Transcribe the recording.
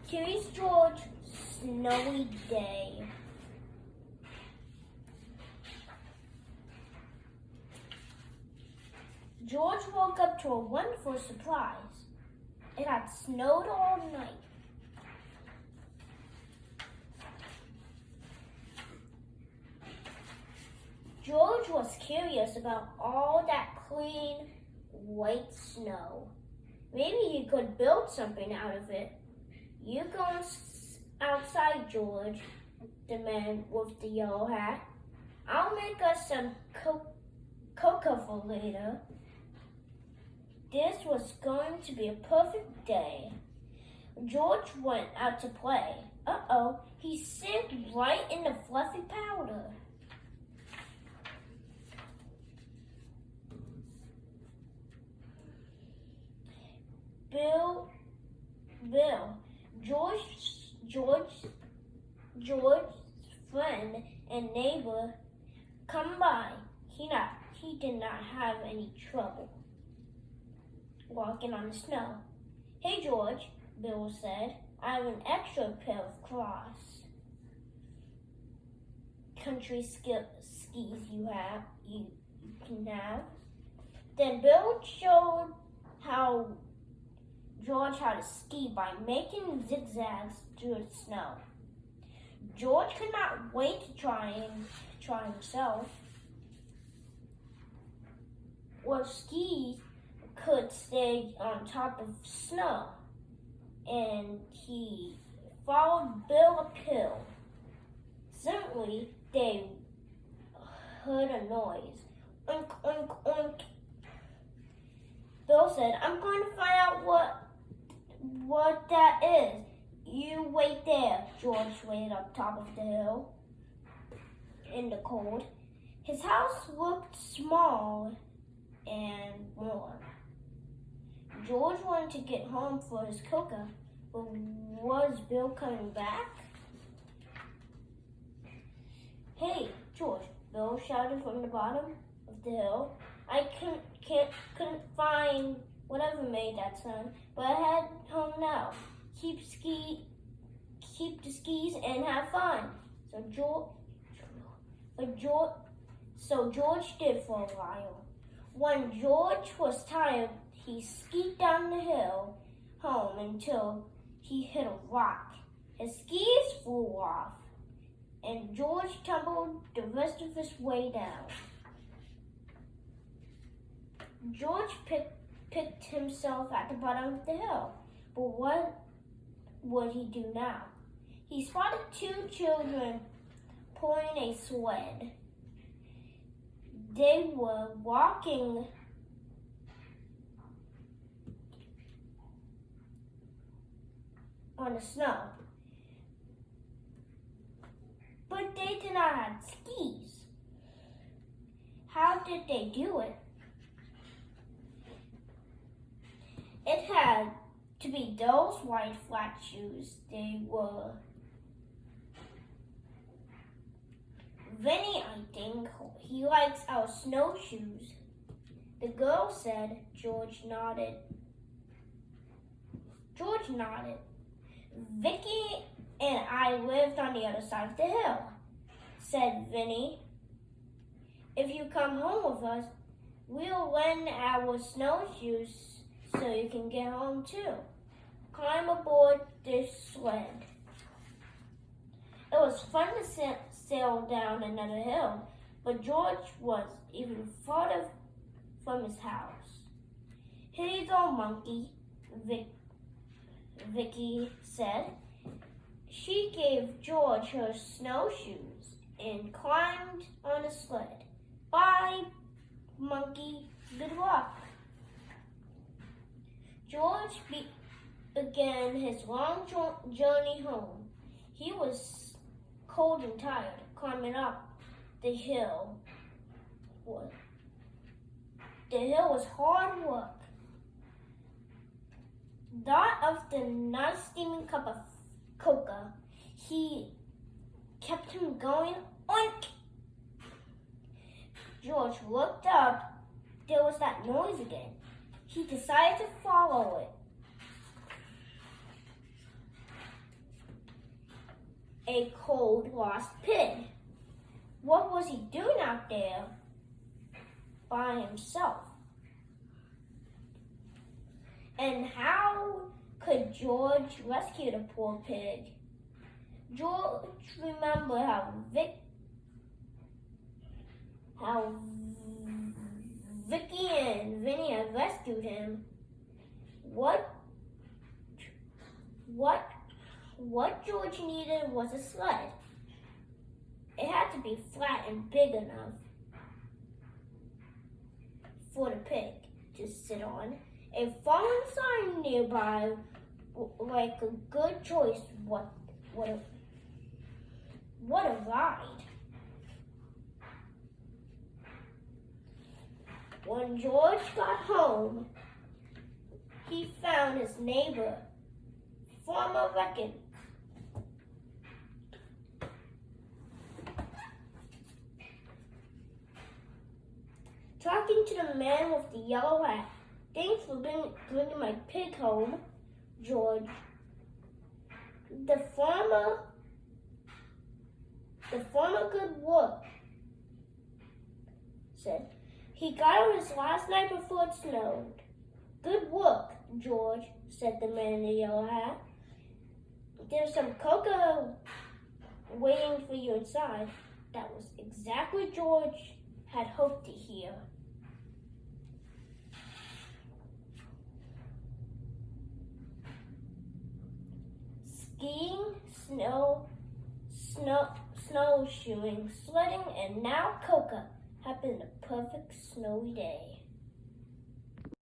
Curious George, snowy day. George woke up to a wonderful surprise. It had snowed all night. George was curious about all that clean, white snow. Maybe he could build something out of it. You go outside, George, the man with the yellow hat. I'll make us some cocoa for later. This was going to be a perfect day. George went out to play. Uh-oh, he slipped right in the fluffy powder. Bill, George's friend and neighbor come by. He did not have any trouble walking on the snow. Hey George, Bill said, I have an extra pair of country skis you can have. Then Bill showed how George how to ski by making zigzags through the snow. George could not wait to try himself. Well, skis could stay on top of snow, and he followed Bill uphill. Suddenly, they heard a noise. Oink, oink, oink. Bill said, I'm going to find out what that is. You wait there. George waited up top of the hill in the cold. His house looked small and warm. George wanted to get home for his cocoa, but was Bill coming back? Hey, George, Bill shouted from the bottom of the hill. I couldn't find whatever made that sound, but I head home now. Keep the skis and have fun. So George did for a while. When George was tired, he skied down the hill home until he hit a rock. His skis flew off, and George tumbled the rest of his way down. George picked himself at the bottom of the hill, but what would he do now? He spotted two children pulling a sled. They were walking on the snow, but they did not have skis. How did they do it? It had to be those white flat shoes. They were Vinny, I think. He likes our snowshoes. The girl said. George nodded. Vicky and I lived on the other side of the hill, said Vinny. If you come home with us, we'll lend our snowshoes so you can get home too. Climb aboard this sled. It was fun to sail down another hill, but George was even farther from his house. Here you go, monkey, Vicky said. She gave George her snowshoes and climbed on the sled. Bye, monkey. Good luck. George began his long journey home. He was cold and tired, climbing up the hill. The hill was hard work. Thought of the nice steaming cup of cocoa. He kept him going. Oink! George looked up. There was that noise again. He decided to follow it. a cold, lost pig. What was he doing out there by himself? And how could George rescue the poor pig? George remembered how Vicky and Vinny had rescued him. What George needed was a sled. It had to be flat and big enough for the pig to sit on. A fallen sign nearby, like a good choice. What a ride! When George got home, he found his neighbor, Farmer Reckon. Talking to the man with the yellow hat. Thanks for bringing my pig home, George. The farmer, good work, said. He got out his last night before it snowed. Good work, George, said the man in the yellow hat. There's some cocoa waiting for you inside. That was exactly what George had hoped to hear. Skiing, snowshoeing, sledding, and now cocoa happened a perfect snowy day.